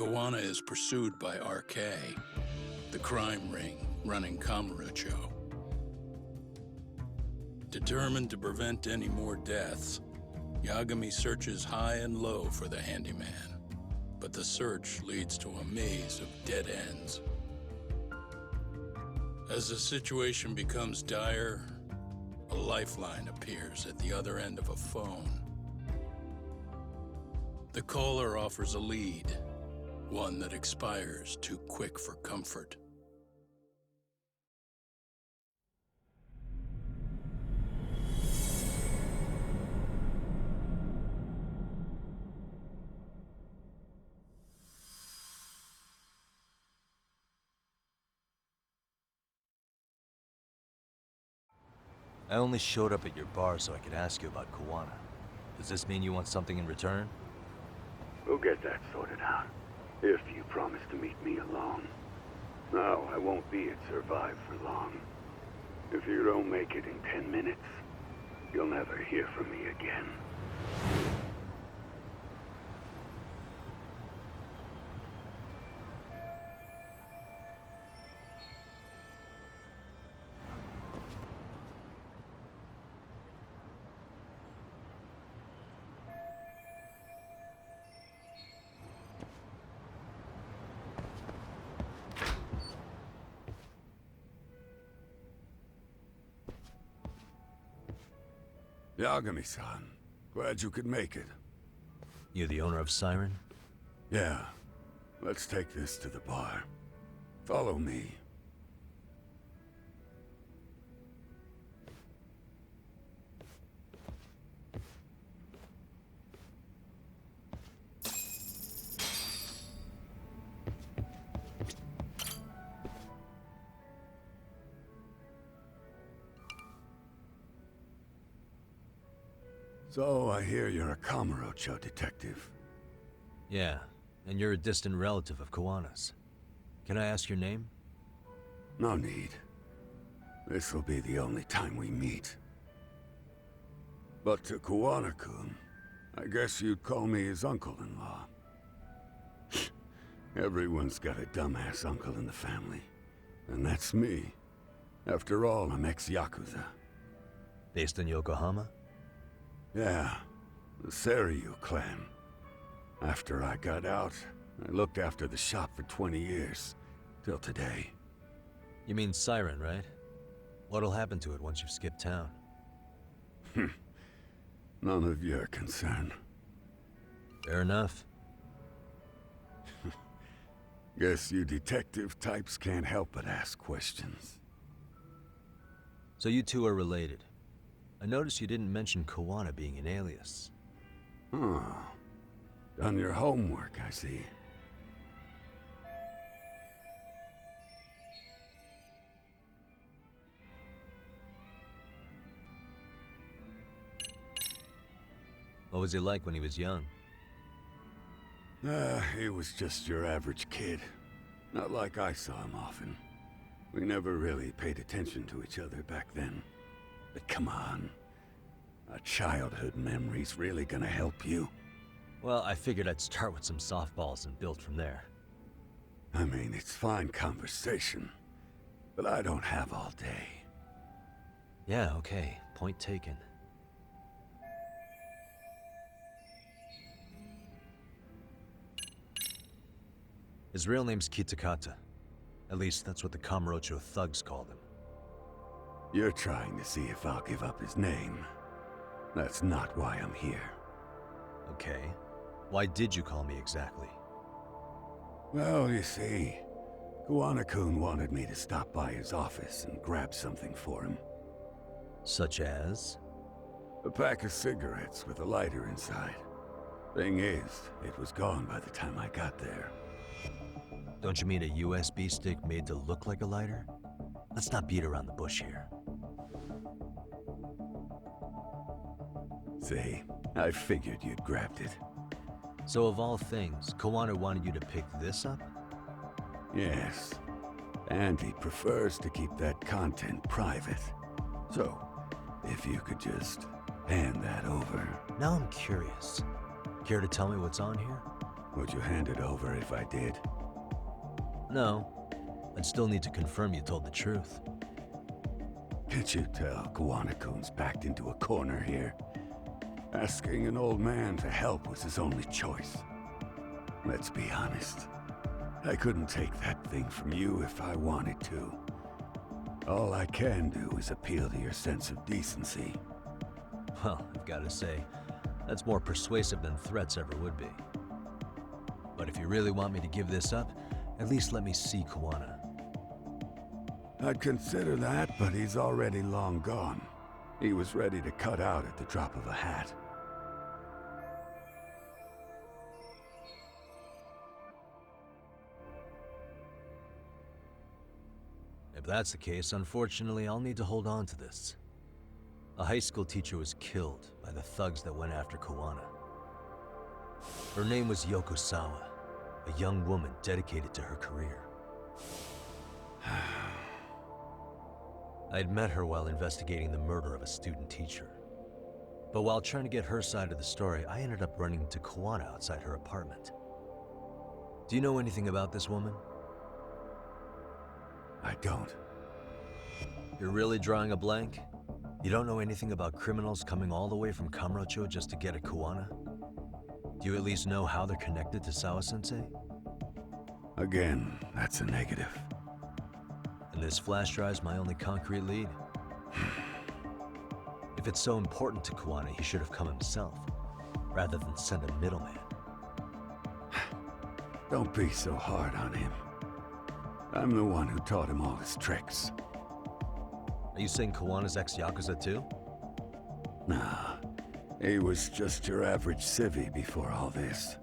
Kawana is pursued by RK, the crime ring running Kamurocho. Determined to prevent any more deaths, Yagami searches high and low for the handyman, but the search leads to a maze of dead ends. As the situation becomes dire, a lifeline appears at the other end of a phone. The caller offers a lead, one that expires too quick for comfort. I only showed up at your bar so I could ask you about Kawana. Does this mean you want something in return? We'll get that sorted out, if you promise to meet me alone. No, I won't be at Survive for long. If you don't make it in 10 minutes, you'll never hear from me again. Yagami-san, glad you could make it. You the owner of Siren? Yeah, let's take this to the bar. Follow me. So, I hear you're a Kamurocho detective. Yeah, and you're a distant relative of Kawana's. Can I ask your name? No need. This'll be the only time we meet. But to Kawana-kun, I guess you'd call me his uncle-in-law. Everyone's got a dumbass uncle in the family. And that's me. After all, I'm ex-yakuza. Based in Yokohama? Yeah, the Seiryu clan. After I got out, I looked after the shop for 20 years. Till today. You mean Siren, right? What'll happen to it once you've skipped town? None of your concern. Fair enough. Guess you detective types can't help but ask questions. So you two are related. I noticed you didn't mention Kawana being an alias. Oh. Done your homework, I see. What was he like when he was young? He was just your average kid. Not like I saw him often. We never really paid attention to each other back then. But come on. A childhood memory's really gonna help you? Well, I figured I'd start with some softballs and build from there. I mean, it's fine conversation. But I don't have all day. Yeah, okay. Point taken. His real name's Kitakata. At least that's what the Kamurocho thugs called him. You're trying to see if I'll give up his name. That's not why I'm here. Okay. Why did you call me exactly? Well, you see, Kawana-kun wanted me to stop by his office and grab something for him. Such as? A pack of cigarettes with a lighter inside. Thing is, it was gone by the time I got there. Don't you mean a USB stick made to look like a lighter? Let's not beat around the bush here. See, I figured you'd grabbed it. So of all things, Kawana wanted you to pick this up? Yes. And he prefers to keep that content private. So, if you could just hand that over. Now I'm curious. Care to tell me what's on here? Would you hand it over if I did? No. I'd still need to confirm you told the truth. Can't you tell Kuwana-kun's backed into a corner here? Asking an old man to help was his only choice. Let's be honest. I couldn't take that thing from you if I wanted to. All I can do is appeal to your sense of decency. Well, I've got to say, that's more persuasive than threats ever would be. But if you really want me to give this up, at least let me see Kuwana. I'd consider that, but he's already long gone. He was ready to cut out at the drop of a hat. If that's the case, unfortunately, I'll need to hold on to this. A high school teacher was killed by the thugs that went after Kuwana. Her name was Yoko Sawa, a young woman dedicated to her career. I'd met her while investigating the murder of a student teacher. But while trying to get her side of the story, I ended up running into Kuwana outside her apartment. Do you know anything about this woman? I don't. You're really drawing a blank? You don't know anything about criminals coming all the way from Kamurocho just to get at Kuwana? Do you at least know how they're connected to Sawa-sensei? Again, that's a negative. And this flash drive's my only concrete lead. If it's so important to Kuwana, he should have come himself, rather than send a middleman. Don't be so hard on him. I'm the one who taught him all his tricks. Are you saying Kawana's ex-yakuza too? Nah, he was just your average civvy before all this.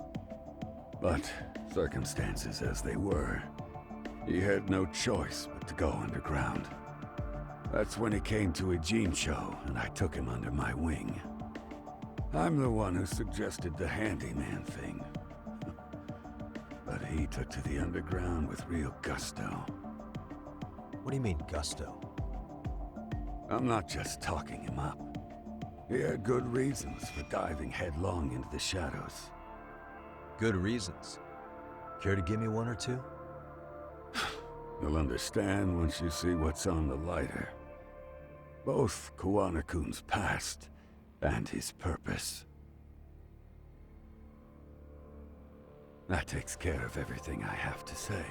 But circumstances as they were, he had no choice but to go underground. That's when he came to a Jinsho, and I took him under my wing. I'm the one who suggested the handyman thing. But he took to the underground with real gusto. What do you mean, gusto? I'm not just talking him up. He had good reasons for diving headlong into the shadows. Good reasons. Care to give me one or two? You'll understand once you see what's on the lighter. Both Kuwana-kun's past and his purpose. That takes care of everything I have to say.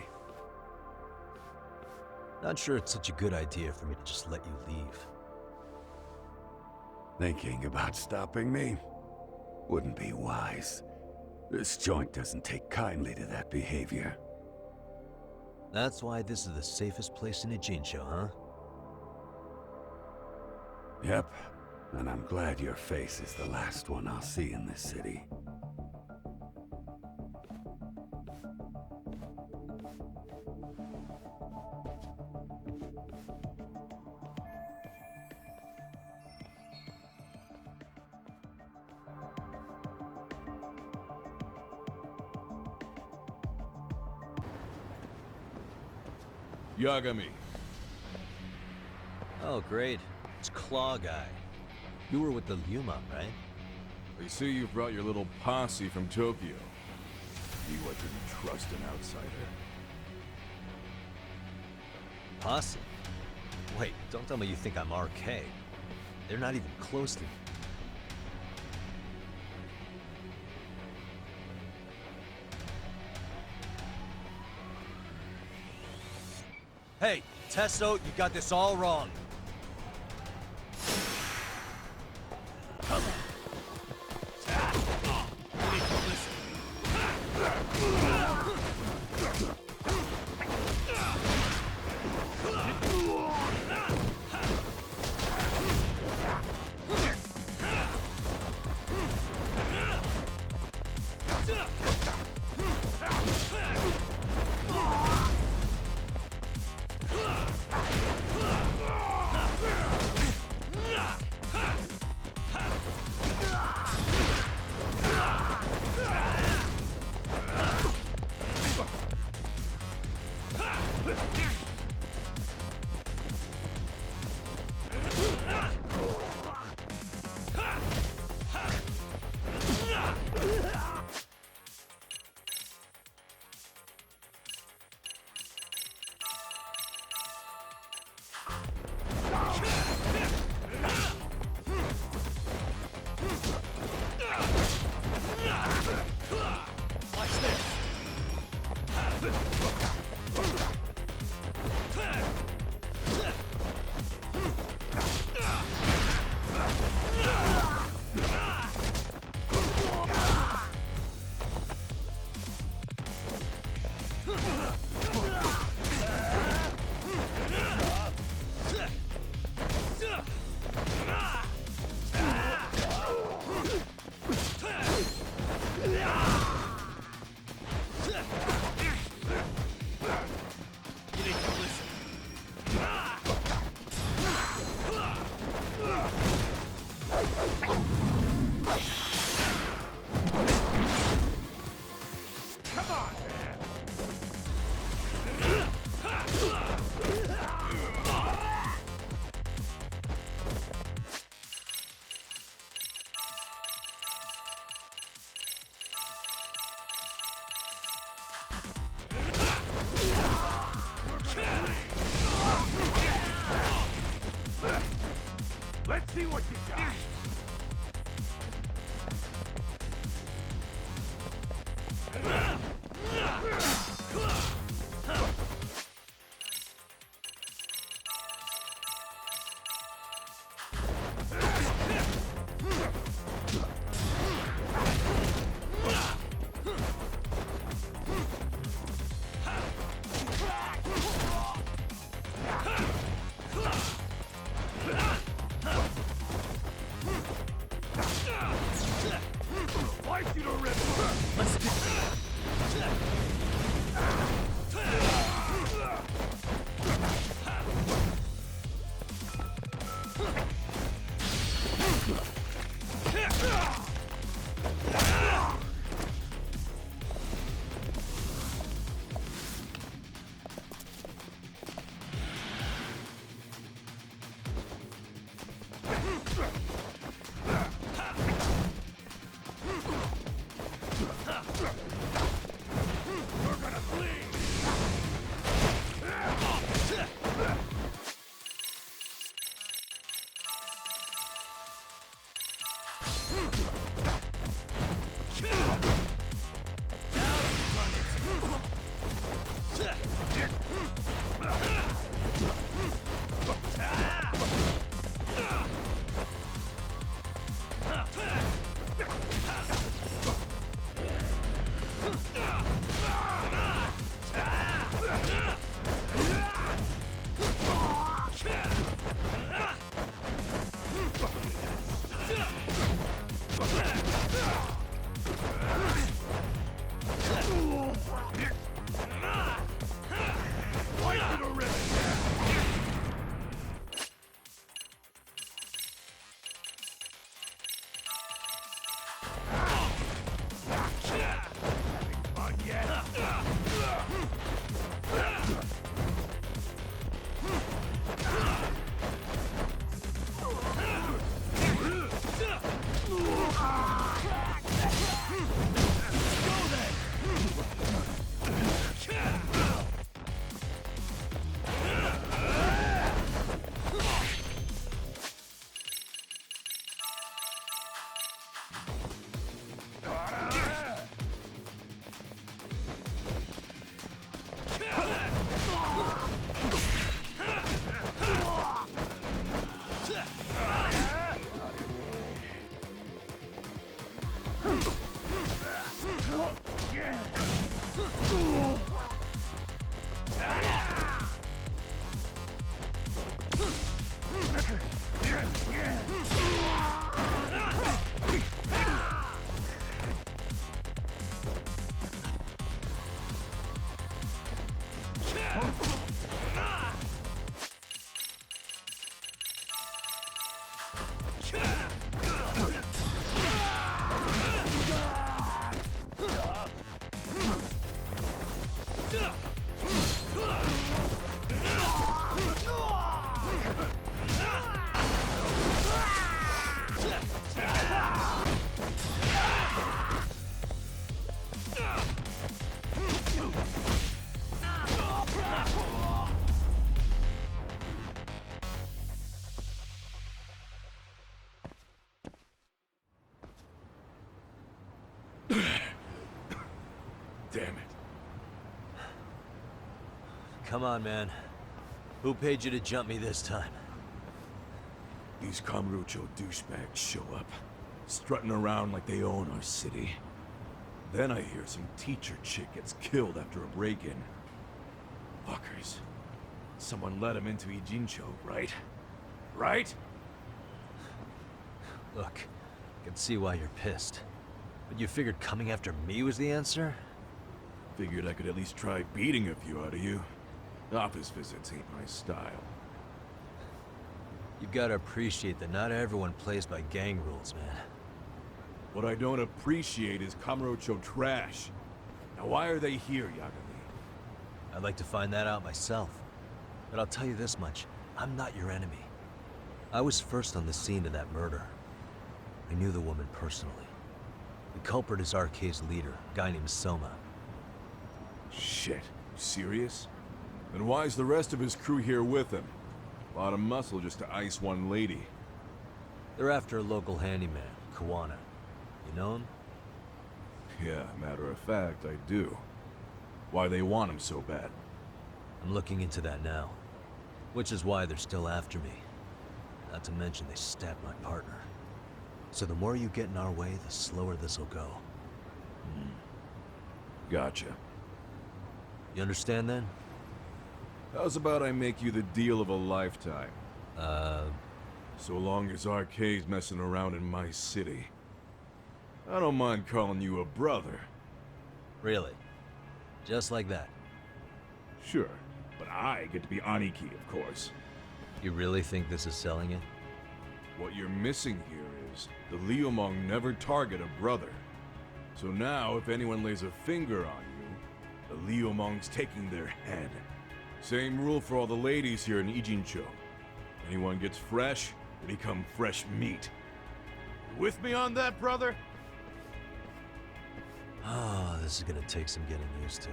Not sure it's such a good idea for me to just let you leave. Thinking about stopping me? Wouldn't be wise. This joint doesn't take kindly to that behavior. That's why this is the safest place in a Jinsho, huh? Yep, and I'm glad your face is the last one I'll see in this city. Yagami. Oh, great. It's Claw Guy. You were with the Yuma, right? I see you brought your little posse from Tokyo. You I couldn't trust an outsider. Posse? Wait, don't tell me you think I'm RK. They're not even close to me. Hey, Tesso, you got this all wrong. See what you got. Damn it. Come on, man. Who paid you to jump me this time? These Kamurocho douchebags show up, strutting around like they own our city. Then I hear some teacher chick gets killed after a break-in. Fuckers. Someone let him into Ijincho, right? Right? Look, I can see why you're pissed. But you figured coming after me was the answer? Figured I could at least try beating a few out of you. Office visits ain't my style. You've got to appreciate that not everyone plays by gang rules, man. What I don't appreciate is Kamurocho trash. Now why are they here, Yagami? I'd like to find that out myself. But I'll tell you this much, I'm not your enemy. I was first on the scene of that murder. I knew the woman personally. The culprit is RK's leader, a guy named Soma. Shit, you serious? Then why's the rest of his crew here with him? A lot of muscle just to ice one lady. They're after a local handyman, Kawana. You know him? Yeah, matter of fact, I do. Why they want him so bad? I'm looking into that now. Which is why they're still after me. Not to mention they stabbed my partner. So the more you get in our way, the slower this'll go. Gotcha. You understand then? How's about I make you the deal of a lifetime? So long as Arcade's messing around in my city. I don't mind calling you a brother. Really? Just like that? Sure, but I get to be Aniki, of course. You really think this is selling it? What you're missing here is the Liumong never target a brother. So now, if anyone lays a finger on you, the Liumong's taking their head. Same rule for all the ladies here in Ijincho. Anyone gets fresh, they become fresh meat. You with me on that, brother? Ah, this is gonna take some getting used to.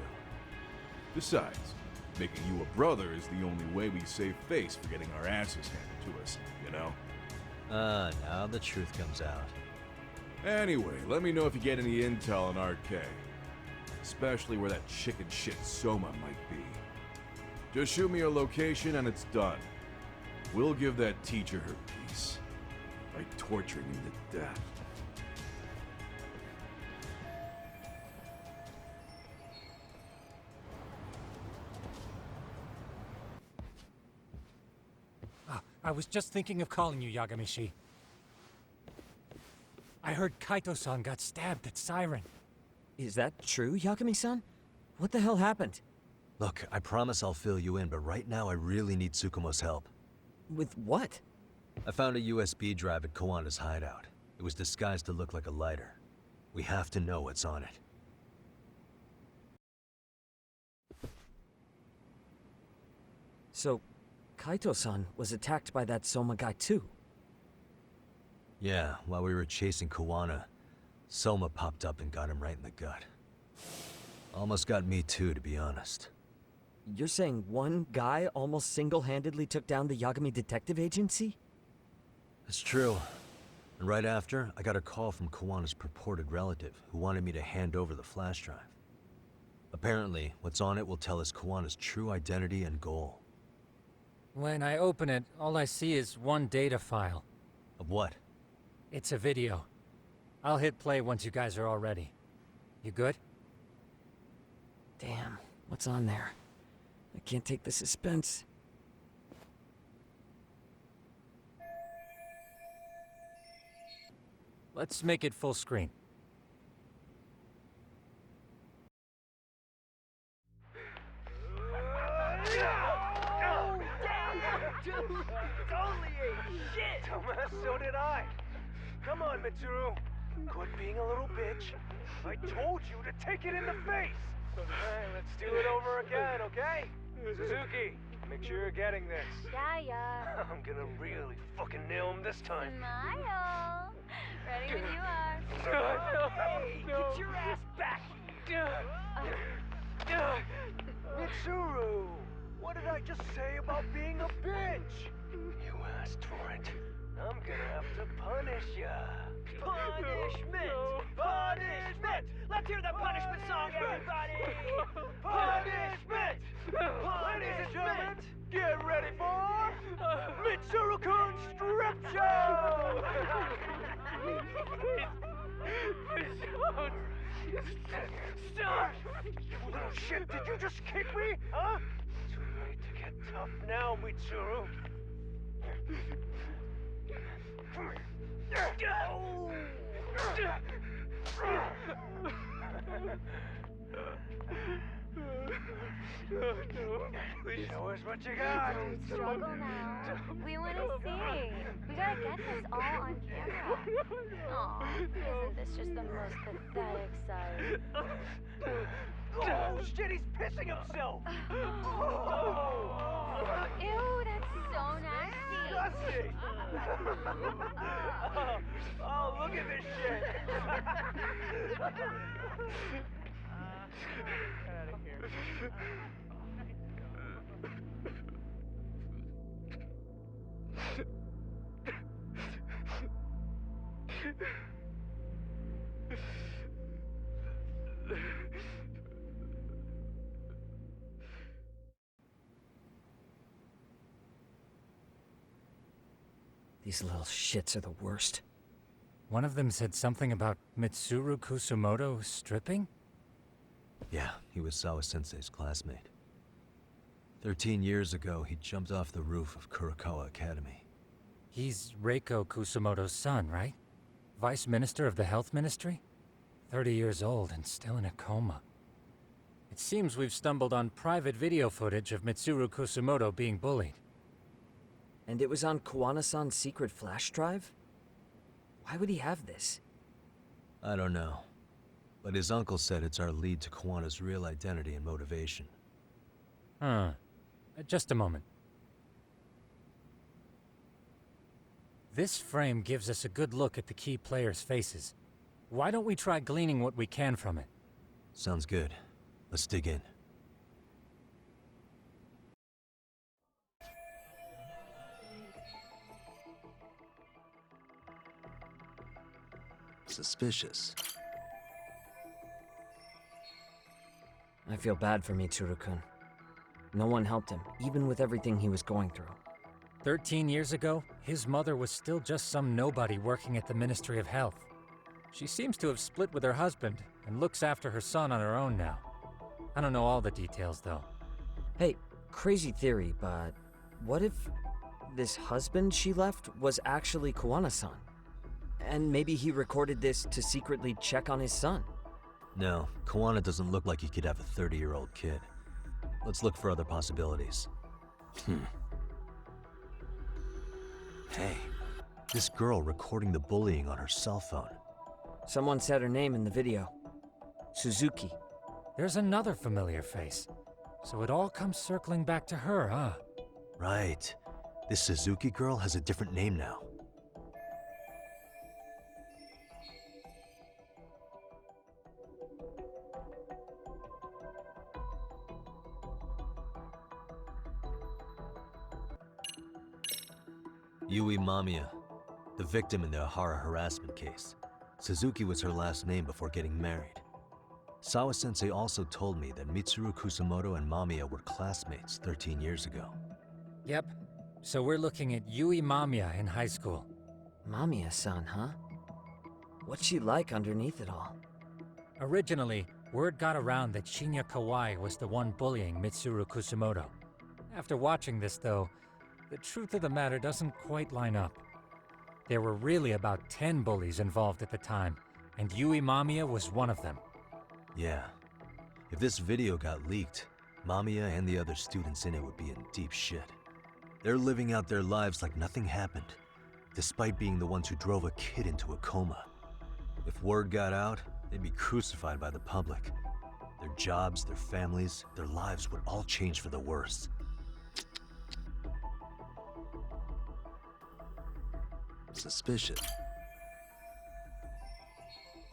Besides, making you a brother is the only way we save face for getting our asses handed to us, you know? Now the truth comes out. Anyway, let me know if you get any intel on RK. Especially where that chicken shit Soma might be. Just shoot me a location and it's done. We'll give that teacher her peace. By torturing him to death. I was just thinking of calling you, Yagami-shi. I heard Kaito-san got stabbed at Siren. Is that true, Yagami-san? What the hell happened? Look, I promise I'll fill you in, but right now I really need Tsukumo's help. With what? I found a USB drive at Kawana's hideout. It was disguised to look like a lighter. We have to know what's on it. So, Kaito-san was attacked by that Soma guy too? Yeah, while we were chasing Kawana, Soma popped up and got him right in the gut. Almost got me too, to be honest. You're saying one guy almost single-handedly took down the Yagami Detective Agency? That's true. And right after, I got a call from Kawana's purported relative, who wanted me to hand over the flash drive. Apparently, what's on it will tell us Kawana's true identity and goal. When I open it, all I see is one data file. Of what? It's a video. I'll hit play once you guys are all ready. You good? Damn, what's on there? I can't take the suspense. Let's make it full screen. Totally ate shit! Dumbass, so did I. Come on, Mitsuru. Quit being a little bitch. I told you to take it in the face. Alright, let's do it over again, okay? Suzuki, make sure you're getting this. Yeah. I'm gonna really fucking nail him this time. Smile. Ready when you are. Hey, get your ass back! Mitsuru! What did I just say about being a bitch? You asked for it. I'm gonna have to punish ya. Punishment! Punishment! Let's hear the punishment song, everybody! Punishment! Ladies and gentlemen, get ready for Mitsuru-kun Strip Show! Stop! You little shit, did you just kick me? Huh? Too late to get tough now, Mitsuru. Come here. Show us what you got. Don't struggle now. We want to see. We gotta get this all on camera. Aw, isn't this just the most pathetic sight? Oh, shit, he's pissing himself. Ew, that's so nasty. Disgusting. Oh, look at this shit. Get out of here. These little shits are the worst. One of them said something about Mitsuru Kusumoto stripping? Yeah, he was Sawa-sensei's classmate. 13 years ago, he jumped off the roof of Kurakawa Academy. He's Reiko Kusumoto's son, right? Vice Minister of the Health Ministry? 30 years old and still in a coma. It seems we've stumbled on private video footage of Mitsuru Kusumoto being bullied. And it was on Kawana-san's secret flash drive? Why would he have this? I don't know. But his uncle said it's our lead to Kawana's real identity and motivation. Huh. Just a moment. This frame gives us a good look at the key players' faces. Why don't we try gleaning what we can from it? Sounds good. Let's dig in. Suspicious. I feel bad for Mitsuru-kun. No one helped him, even with everything he was going through. 13 years ago, his mother was still just some nobody working at the Ministry of Health. She seems to have split with her husband and looks after her son on her own now. I don't know all the details, though. Hey, crazy theory, but what if this husband she left was actually Kawana-san? And maybe he recorded this to secretly check on his son. No, Kawana doesn't look like he could have a 30-year-old kid. Let's look for other possibilities. Hey, this girl recording the bullying on her cell phone. Someone said her name in the video. Suzuki. There's another familiar face. So it all comes circling back to her, huh? Right. This Suzuki girl has a different name now. Yui Mamiya, the victim in the Ahara harassment case. Suzuki was her last name before getting married. Sawa-sensei also told me that Mitsuru Kusumoto and Mamiya were classmates 13 years ago. Yep. So we're looking at Yui Mamiya in high school. Mamiya-san, huh? What's she like underneath it all? Originally, word got around that Shinya Kawai was the one bullying Mitsuru Kusumoto. After watching this, though, the truth of the matter doesn't quite line up. There were really about 10 bullies involved at the time, and Yui Mamiya was one of them. Yeah. If this video got leaked, Mamiya and the other students in it would be in deep shit. They're living out their lives like nothing happened, despite being the ones who drove a kid into a coma. If word got out, they'd be crucified by the public. Their jobs, their families, their lives would all change for the worse. Suspicious.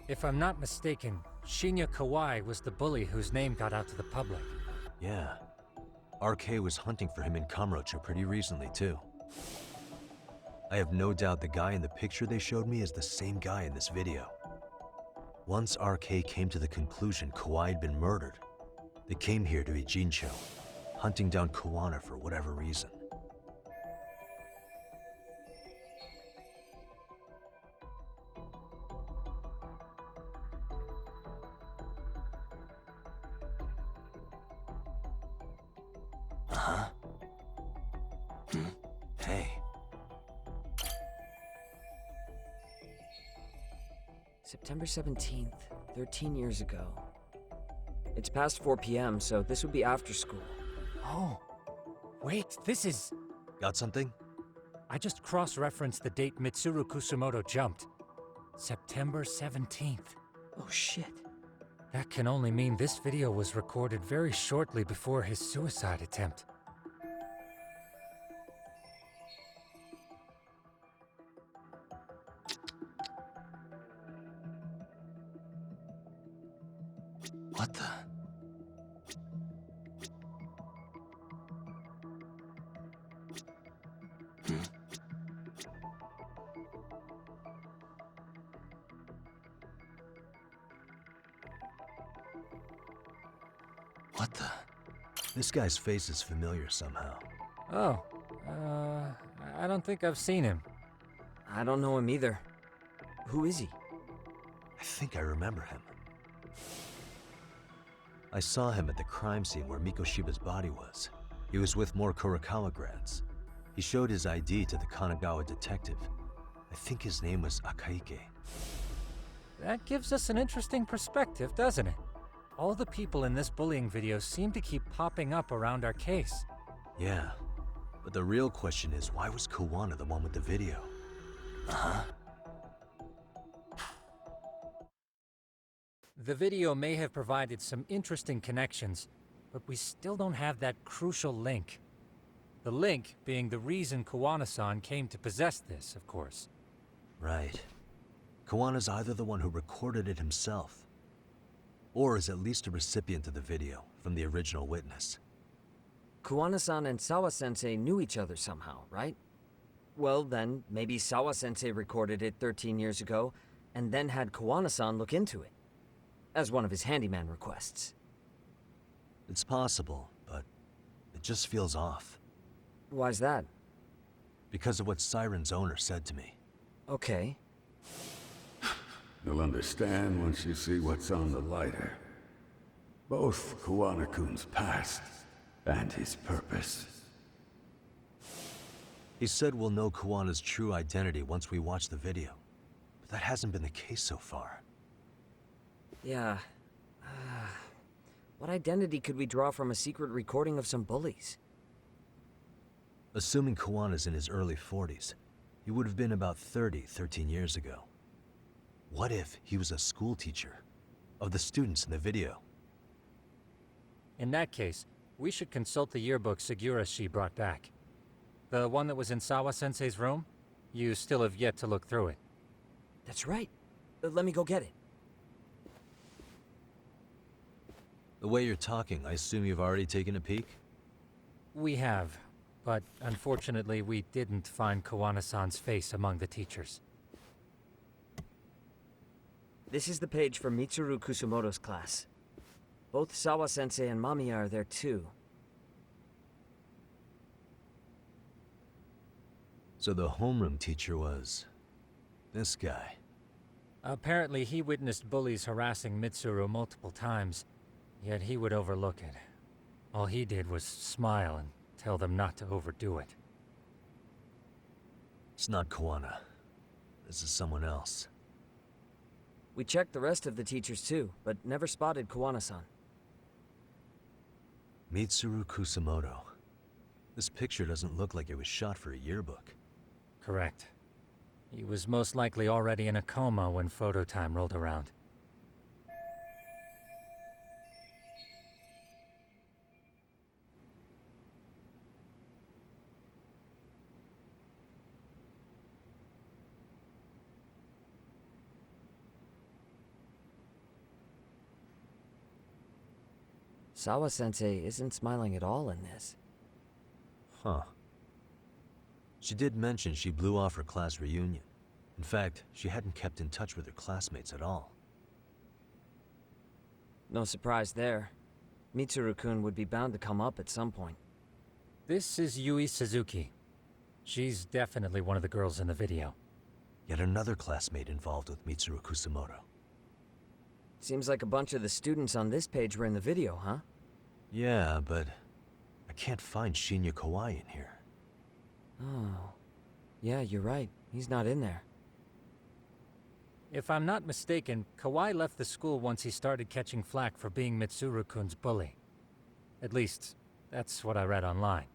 If I'm not mistaken, Shinya Kawai was the bully whose name got out to the public. Yeah. RK was hunting for him in Kamurocho pretty recently, too. I have no doubt the guy in the picture they showed me is the same guy in this video. Once RK came to the conclusion Kawai had been murdered, they came here to Ijincho, hunting down Kawana for whatever reason. Hey. September 17th, 13 years ago. It's past 4 p.m., so this would be after school. Oh, wait, this is... Got something? I just cross-referenced the date Mitsuru Kusumoto jumped. September 17th. Oh shit. That can only mean this video was recorded very shortly before his suicide attempt. What the? What the? This guy's face is familiar somehow. Oh, I don't think I've seen him. I don't know him either. Who is he? I think I remember him. I saw him at the crime scene where Mikoshiba's body was. He was with more Kurokawa grads. He showed his ID to the Kanagawa detective. I think his name was Akaike. That gives us an interesting perspective, doesn't it? All the people in this bullying video seem to keep popping up around our case. Yeah, but the real question is, why was Kawana the one with the video? Uh-huh. The video may have provided some interesting connections, but we still don't have that crucial link. The link being the reason Kawana-san came to possess this, of course. Right. Kawana's either the one who recorded it himself, or is at least a recipient of the video from the original witness. Kawana-san and Sawa-sensei knew each other somehow, right? Well, then, maybe Sawa-sensei recorded it 13 years ago, and then had Kawana-san look into it, as one of his handyman requests. It's possible, but it just feels off. Why's that? Because of what Siren's owner said to me. Okay. You'll understand once you see what's on the lighter. Both Kawana-kun's past and his purpose. He said we'll know Kawana's true identity once we watch the video. But that hasn't been the case so far. Yeah. What identity could we draw from a secret recording of some bullies? Assuming Kawana's in his early 40s, he would have been about 30 13 years ago. What if he was a school teacher of the students in the video? In that case, we should consult the yearbook Segura-shi brought back. The one that was in Sawa-sensei's room? You still have yet to look through it. That's right. Let me go get it. The way you're talking, I assume you've already taken a peek? We have, but unfortunately we didn't find Kawana-san's face among the teachers. This is the page for Mitsuru Kusumoto's class. Both Sawa-sensei and Mamiya are there too. So the homeroom teacher was this guy. Apparently he witnessed bullies harassing Mitsuru multiple times, yet he would overlook it. All he did was smile and tell them not to overdo it. It's not Kawana. This is someone else. We checked the rest of the teachers too, but never spotted Kawana-san. Mitsuru Kusumoto. This picture doesn't look like it was shot for a yearbook. Correct. He was most likely already in a coma when photo time rolled around. Sawa-sensei isn't smiling at all in this. Huh. She did mention she blew off her class reunion. In fact, she hadn't kept in touch with her classmates at all. No surprise there. Mitsuru-kun would be bound to come up at some point. This is Yui Suzuki. She's definitely one of the girls in the video. Yet another classmate involved with Mitsuru Kusumoto. Seems like a bunch of the students on this page were in the video, huh? Yeah, but I can't find Shinya Kawai in here. Oh. Yeah, you're right. He's not in there. If I'm not mistaken, Kawai left the school once he started catching flack for being Mitsuru-kun's bully. At least, that's what I read online.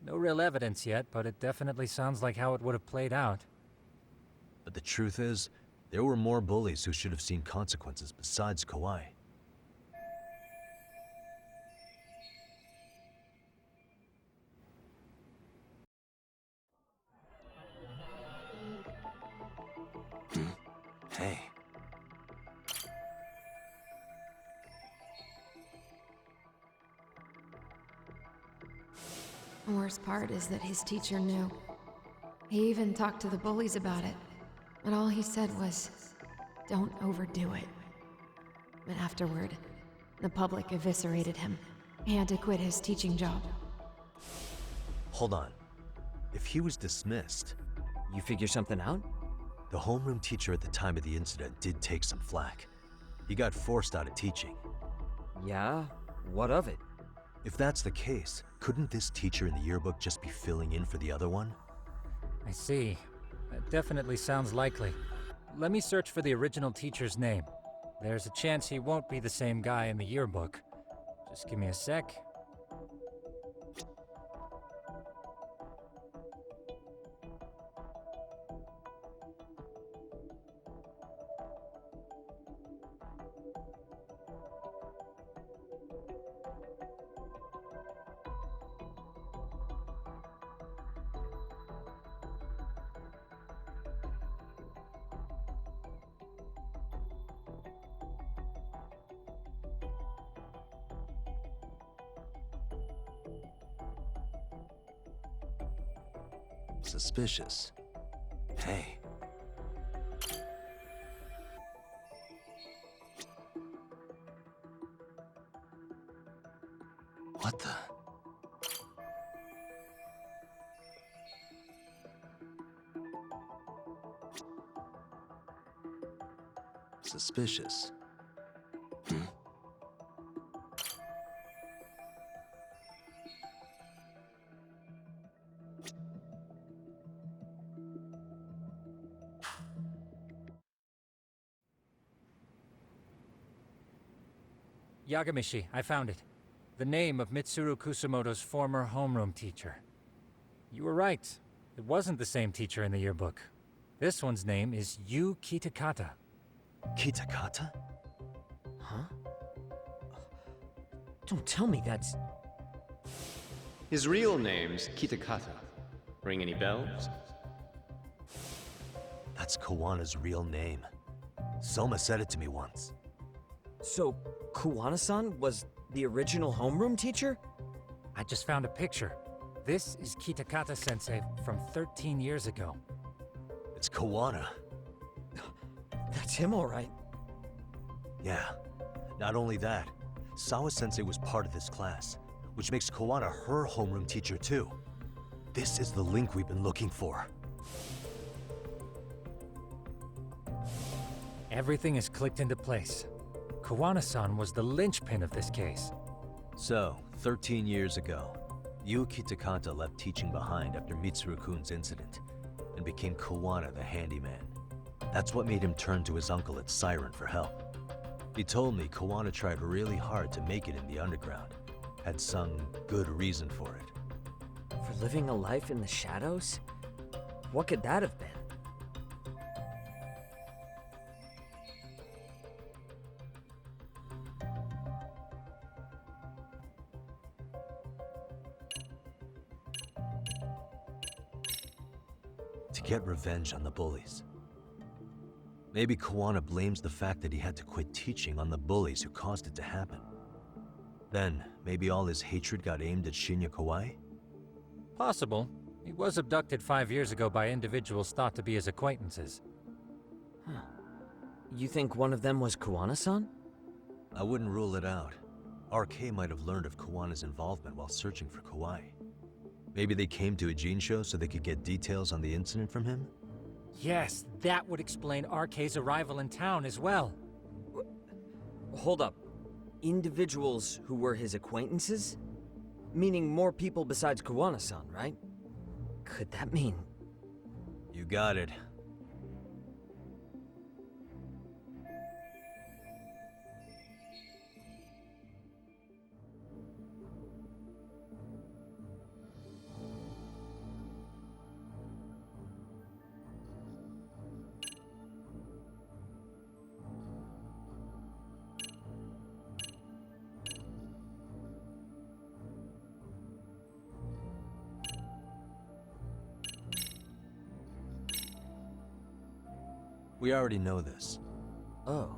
No real evidence yet, but it definitely sounds like how it would have played out. But the truth is, there were more bullies who should have seen consequences besides Kawai. Hey. The worst part is that his teacher knew. He even talked to the bullies about it, but all he said was, "Don't overdo it." But afterward, the public eviscerated him. He had to quit his teaching job. Hold on. If he was dismissed, You figure something out? The homeroom teacher at the time of the incident did take some flack. He got forced out of teaching. Yeah? What of it? If that's the case, couldn't this teacher in the yearbook just be filling in for the other one? I see. That definitely sounds likely. Let me search for the original teacher's name. There's a chance he won't be the same guy in the yearbook. Just give me a sec. Suspicious. Hey. What the? Suspicious. Yagamishi, I found it. The name of Mitsuru Kusumoto's former homeroom teacher. You were right. It wasn't the same teacher in the yearbook. This one's name is Yu Kitakata. Kitakata? Huh? Don't tell me that's... His real name's Kitakata. Ring any bells? That's Kawana's real name. Soma said it to me once. So, Kuwana-san was the original homeroom teacher? I just found a picture. This is Kitakata-sensei from 13 years ago. It's Kawana. That's him, all right. Yeah. Not only that, Sawa-sensei was part of this class, which makes Kawana her homeroom teacher too. This is the link we've been looking for. Everything is clicked into place. Kawana-san was the linchpin of this case. So, 13 years ago, Yu Kitakata left teaching behind after Mitsuru-kun's incident, and became Kawana the handyman. That's what made him turn to his uncle at Siren for help. He told me Kawana tried really hard to make it in the underground. Had some good reason for it. For living a life in the shadows? What could that have been? To get revenge on the bullies. Maybe Kawana blames the fact that he had to quit teaching on the bullies who caused it to happen. Then, maybe all his hatred got aimed at Shinya Kawai? Possible. He was abducted 5 years ago by individuals thought to be his acquaintances. Huh. You think one of them was Kuwana-san? I wouldn't rule it out. RK might have learned of Kawana's involvement while searching for Kawai. Maybe they came to a Gene show so they could get details on the incident from him? Yes, that would explain RK's arrival in town as well. Hold up. Individuals who were his acquaintances? Meaning more people besides Kuwana-san, right? Could that mean... You got it. We already know this. Oh.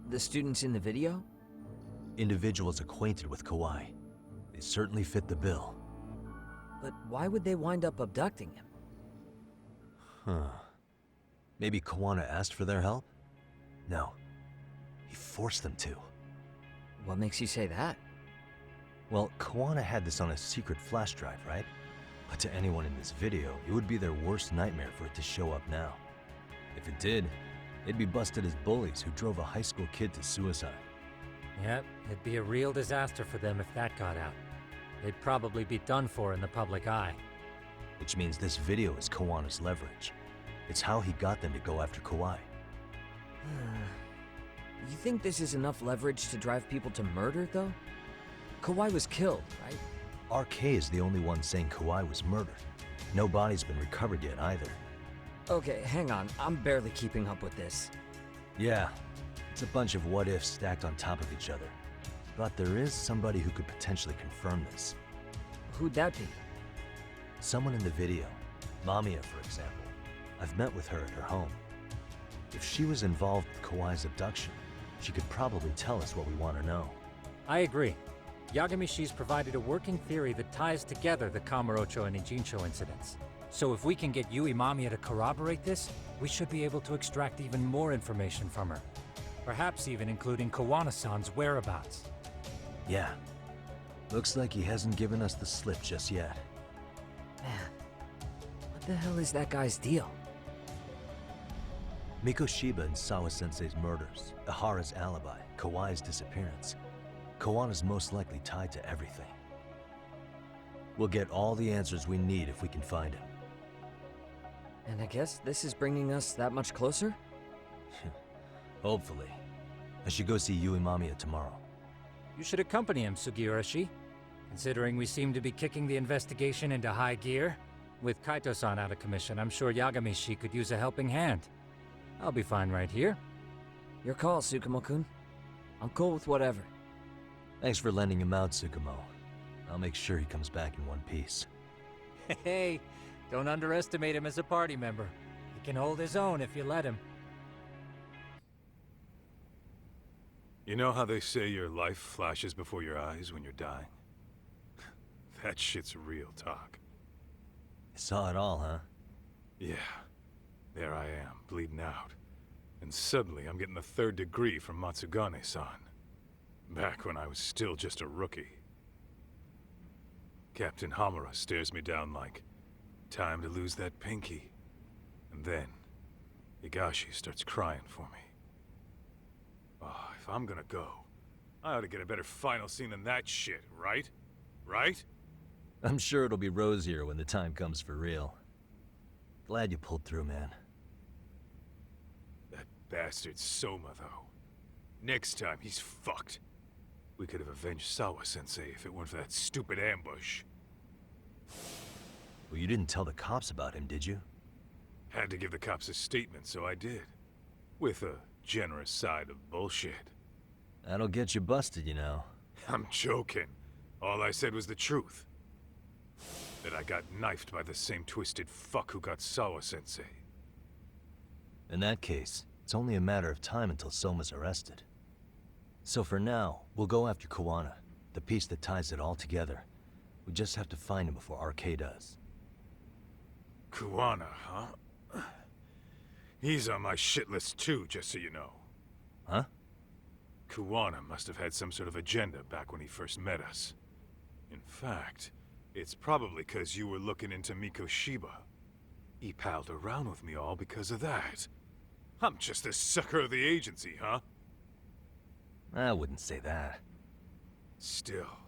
The students in the video? Individuals acquainted with Kawai. They certainly fit the bill. But why would they wind up abducting him? Huh. Maybe Kawana asked for their help? No. He forced them to. What makes you say that? Well, Kawana had this on a secret flash drive, right? But to anyone in this video, it would be their worst nightmare for it to show up now. If it did, they'd be busted as bullies who drove a high school kid to suicide. Yep, it'd be a real disaster for them if that got out. They'd probably be done for in the public eye. Which means this video is Kawana's leverage. It's how he got them to go after Kawhi. You think this is enough leverage to drive people to murder, though? Kawhi was killed, right? RK is the only one saying Kawhi was murdered. No body's been recovered yet either. Okay, hang on. I'm barely keeping up with this. Yeah, it's a bunch of what-ifs stacked on top of each other. But there is somebody who could potentially confirm this. Who'd that be? Someone in the video. Mamiya, for example. I've met with her at her home. If she was involved with Kawhi's abduction, she could probably tell us what we want to know. I agree. Yagami-shi's provided a working theory that ties together the Kamurocho and Ijincho incidents. So if we can get Yui Mamiya to corroborate this, we should be able to extract even more information from her. Perhaps even including Kawana-san's whereabouts. Yeah. Looks like he hasn't given us the slip just yet. Man, what the hell is that guy's deal? Mikoshiba and Sawa-sensei's murders, Ihara's alibi, Kawhi's disappearance. Kawana's most likely tied to everything. We'll get all the answers we need if we can find him. And I guess this is bringing us that much closer? Hopefully. I should go see Yui Mamiya tomorrow. You should accompany him, Sugiura-shi. Considering we seem to be kicking the investigation into high gear, with Kaito-san out of commission, I'm sure Yagami-shi could use a helping hand. I'll be fine right here. Your call, Tsukumo-kun. I'm cool with whatever. Thanks for lending him out, Tsukumo. I'll make sure he comes back in one piece. Hey, don't underestimate him as a party member. He can hold his own if you let him. You know how they say your life flashes before your eyes when you're dying? That shit's real talk. You saw it all, huh? Yeah. There I am, bleeding out. And suddenly I'm getting the 3rd degree from Matsugane-san. Back when I was still just a rookie. Captain Hamura stares me down like, time to lose that pinky. And then, Higashi starts crying for me. Oh, if I'm gonna go, I ought to get a better final scene than that shit, right? Right? I'm sure it'll be rosier when the time comes for real. Glad you pulled through, man. That bastard Soma, though. Next time, he's fucked. We could have avenged Sawa-sensei if it weren't for that stupid ambush. Well, you didn't tell the cops about him, did you? Had to give the cops a statement, so I did. With a generous side of bullshit. That'll get you busted, you know. I'm joking. All I said was the truth. That I got knifed by the same twisted fuck who got Sawa-sensei. In that case, it's only a matter of time until Soma's arrested. So for now, we'll go after Kawana, the piece that ties it all together. We just have to find him before RK does. Kawana, huh? He's on my shit list too, just so you know. Huh? Kawana must have had some sort of agenda back when he first met us. In fact, it's probably 'cause you were looking into Mikoshiba. He palled around with me all because of that. I'm just a sucker of the agency, huh? I wouldn't say that. Still.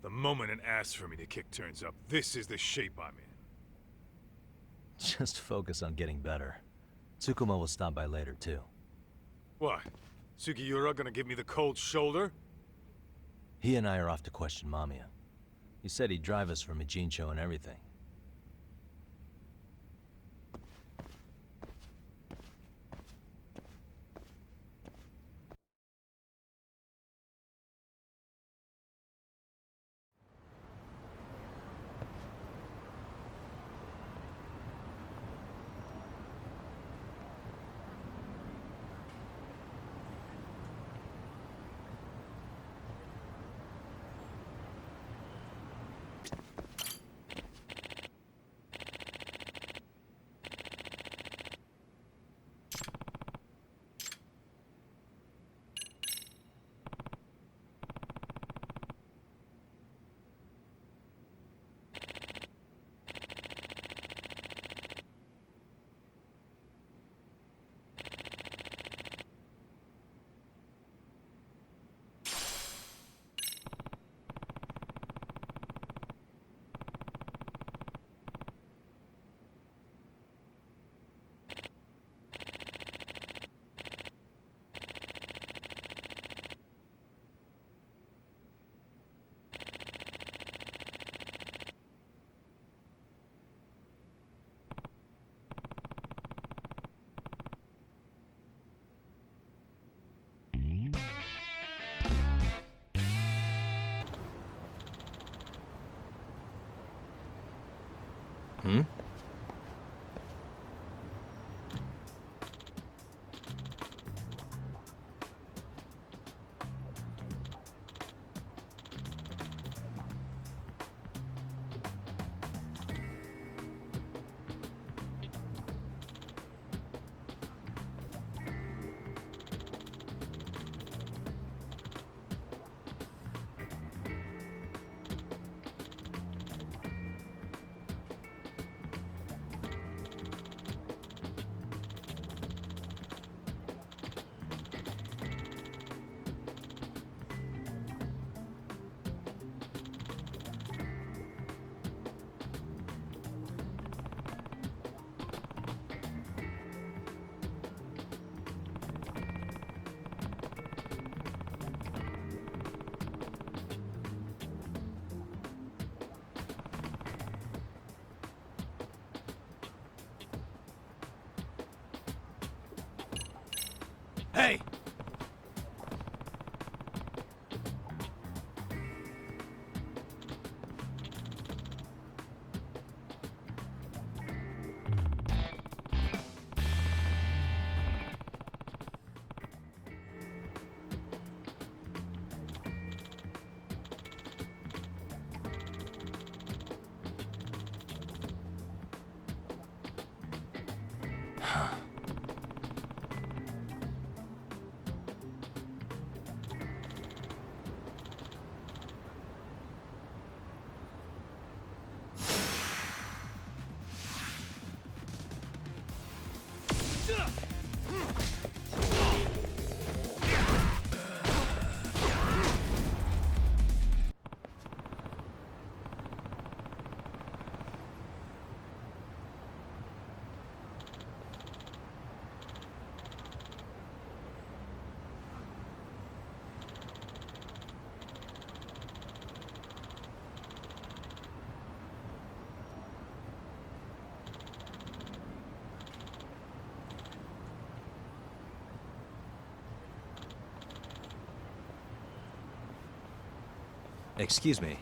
The moment an ass for me to kick turns up, this is the shape I'm in. Just focus on getting better. Tsukumo will stop by later, too. What? Sugiura gonna give me the cold shoulder? He and I are off to question Mamiya. He said he'd drive us from Ijincho and everything. Hey! Excuse me.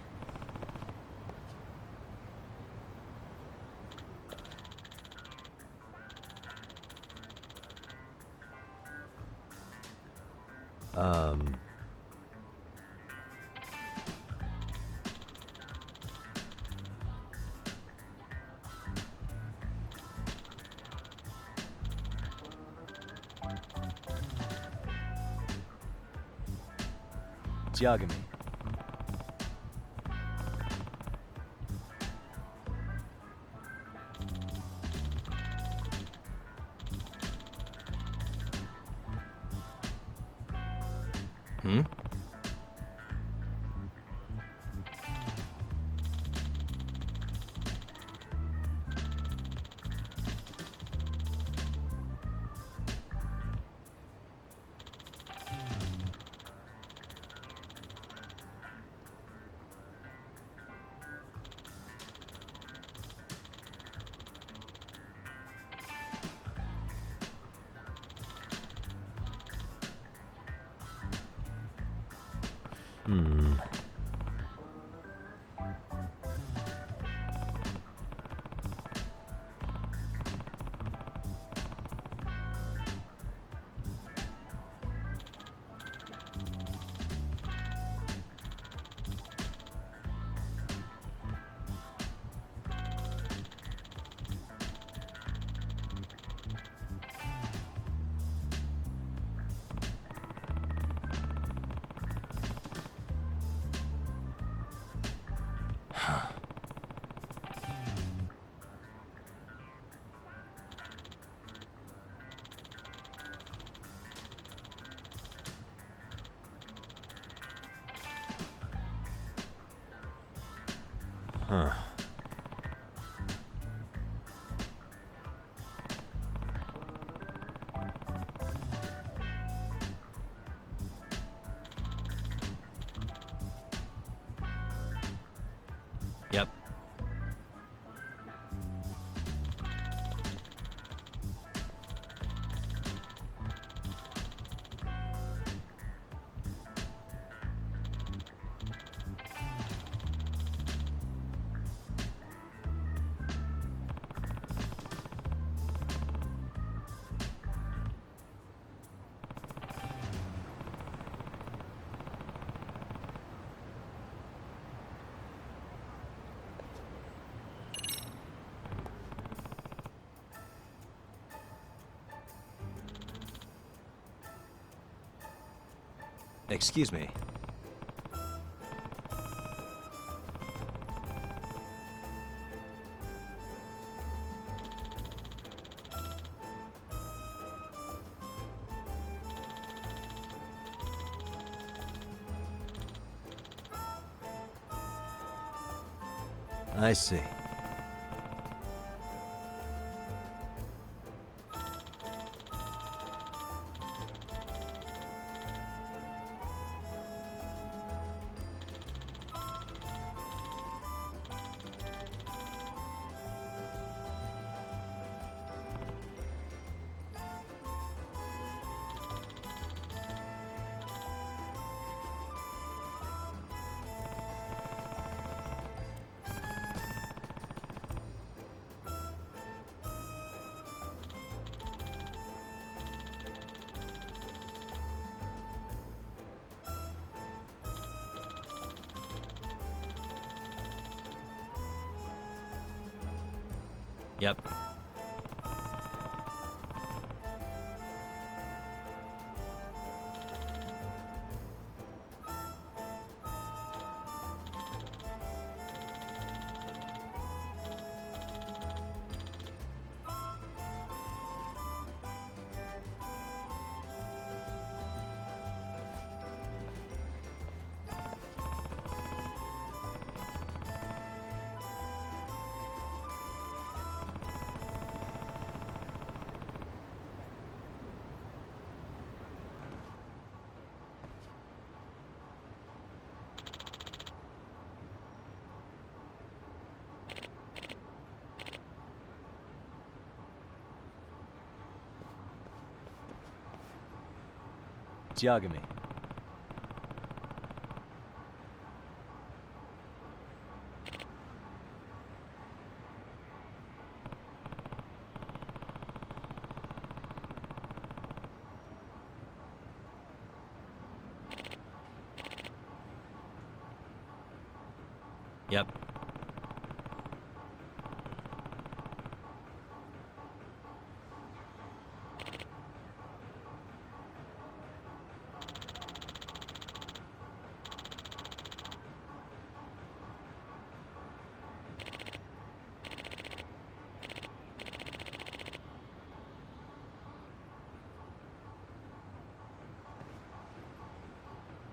It's Yagami. Hmm? Hmm. Huh. Yep. Excuse me. I see. Yep. Yagami. Yep.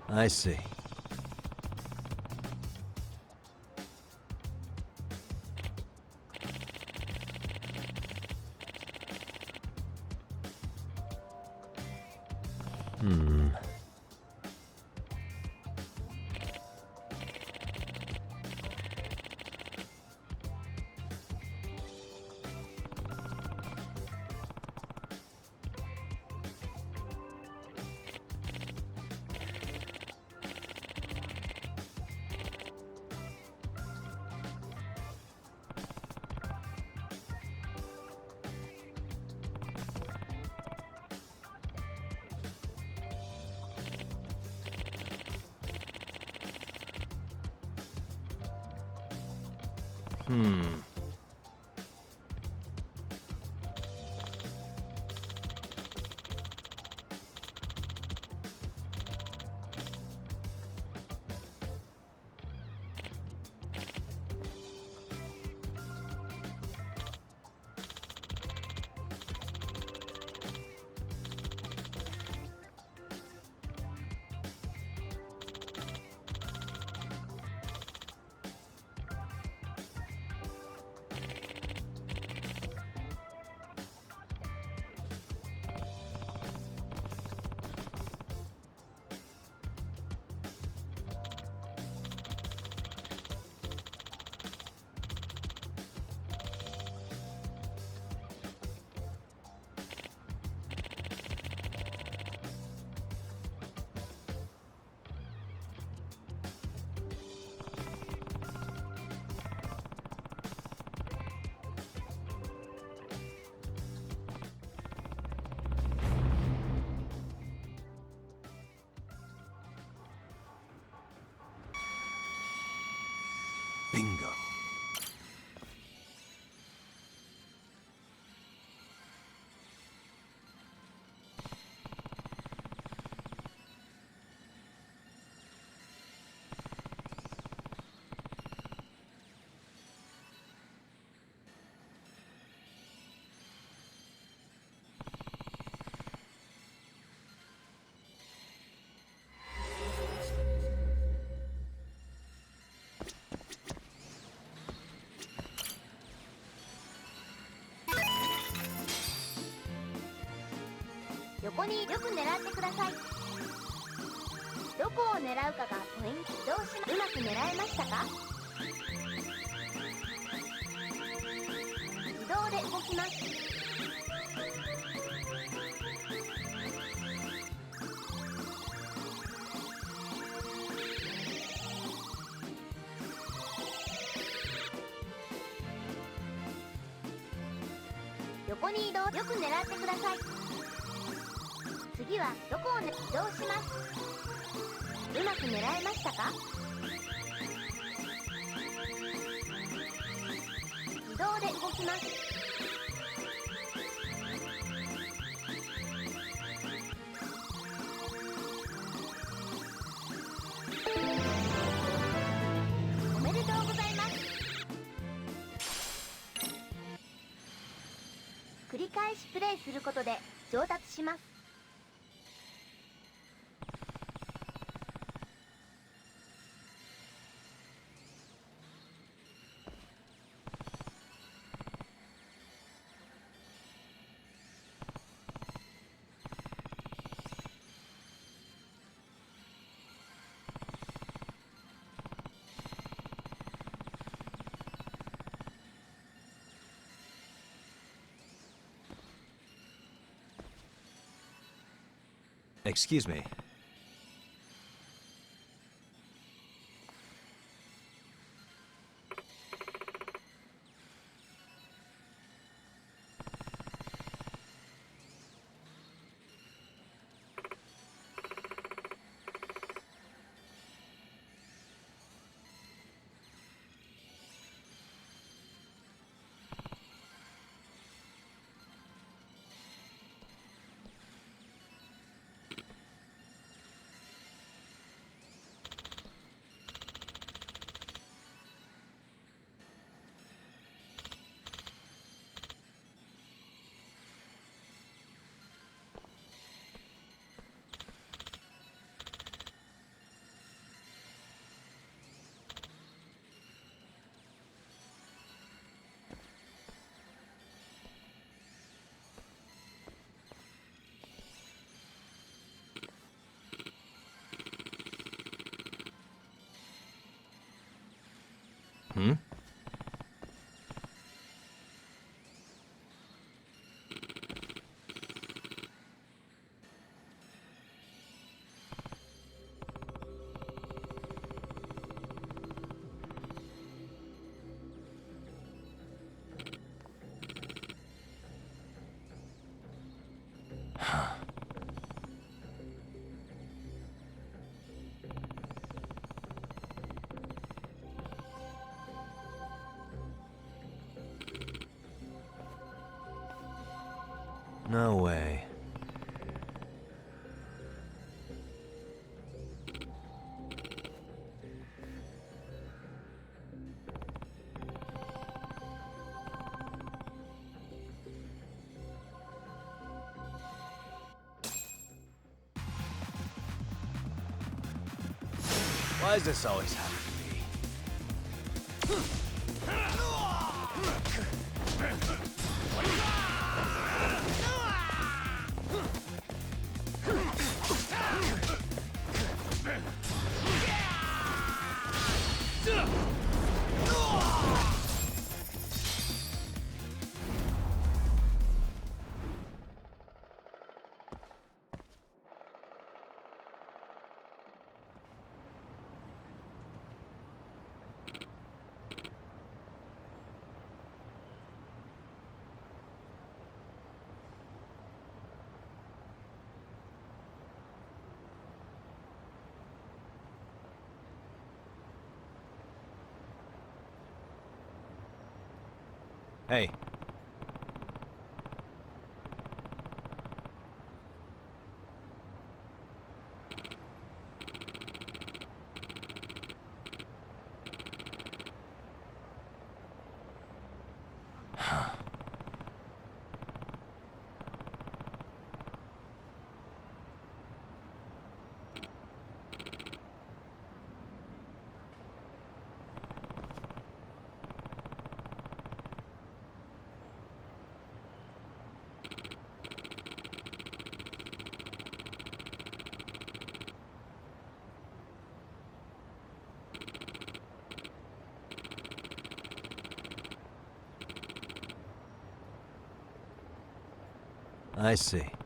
I see. Bingo.横によく狙ってください。どこを狙うかがポイント。どうしまうまく狙えましたか？自動で動きます。横に移動。よく狙ってください。次はどこを移動します。うまく狙えましたか？自動で動きます。返しプレイすることで上達します。Excuse me. Hmm? No way. Why does this always happen to me? Hey. I see.